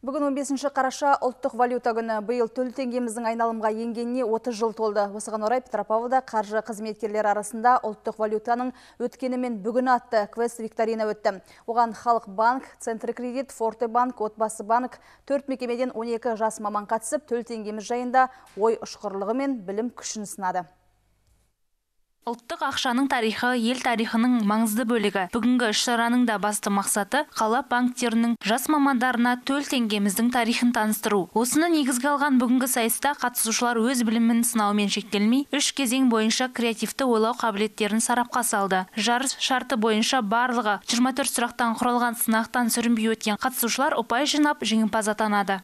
Бүгін 15 қараша ұлттық валюта күні. Биыл төл теңгеміздің айналымға енгеніне 30 жыл толды. Осыған орай Петропавлда қаржы қызметкерлері арасында ұлттық валютаның өткені мен бүгіні атты квест-викторина өтті. Оған Халық банк, Центр кредит, Форте банк, Отбасы банк 4 мекемеден 12 жас маман қатысып, төл теңгеміз жайында ой ұшқырлығы мен білім күшін сынады. Ұлттық ақшаның тарихы ел тарихының маңызды бөлігі. Бүгінгі іс-шараның да басты мақсаты қала банктерінің жас мамандарына төл теңгеміздің тарихын таныстыру. Осыны негізге алған бүгінгі сайыста қатысушылар өз білімін сынаумен шектелмей, 3 кезең бойынша креативті ойлау қабілеттерін сарапқа салды. Жарыс шарты бойынша барлығы 24 сұрақтан құралған сынақтан сүрінбей өткен қатысушылар ұпай жинап жеңімпаз атанады.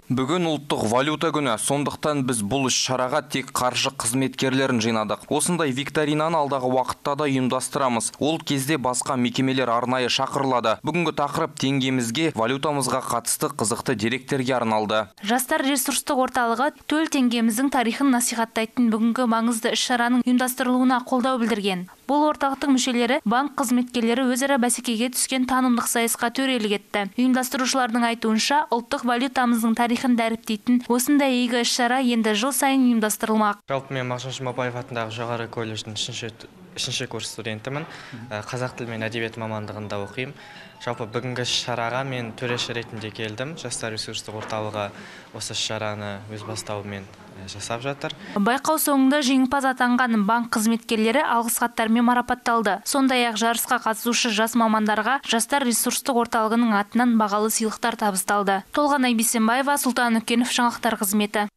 Бүгін ұлттық валюта күні, сондықтан біз бұл іс-шараға тек қаржы қызметкерлерін жинадық. Осындай викторинаны алдағы уақытта да ұйымдастырамыз. Ол кезде басқа мекемелер арнайы шақырылады. Бүгінгі тақырып теңгемізге, валютамызға қатысты қызықты деректерге арналды. Жастар ресурстық орталығы төл теңгеміздің тарихын насихаттайтын бүгінгі маңызды іс-шараның ұйымдастырылуына қолдау білдірген. Бұл орталықтың мүшелері банк қызметкерлері өзара бәсекеге түскен танымдық сайысқа төрелік етті. Ұйымдастырушылардың айтуынша, ұлттық валютамыздың тарихын дәріптейтін осындай игі іс-шара енді жыл сайын ұйымдастырылмақ. Жалпы мен Мағжан Жұмабаев атындағы жоғары колледждің 3-ші курс студентімін. Қазақ тілі мен әдебиет мамандығында оқимын. Жалпы бүгінгі шараға мен төреші ретінде келдім. Жастар ресурстық орталығы осы шараны өз бастауымен жасап жатыр. Байқау соңында жеңімпаз атанған банк қызметкерлері алғыс хаттармен марапатталды. Сондай-ақ жарысқа қатысушы жас мамандарға Жастар ресурстық орталығының атынан бағалы сыйлықтар табысталды. Толғанай Бейсенбаева, Сұлтан Нүкенов, жаңалықтар қызметі.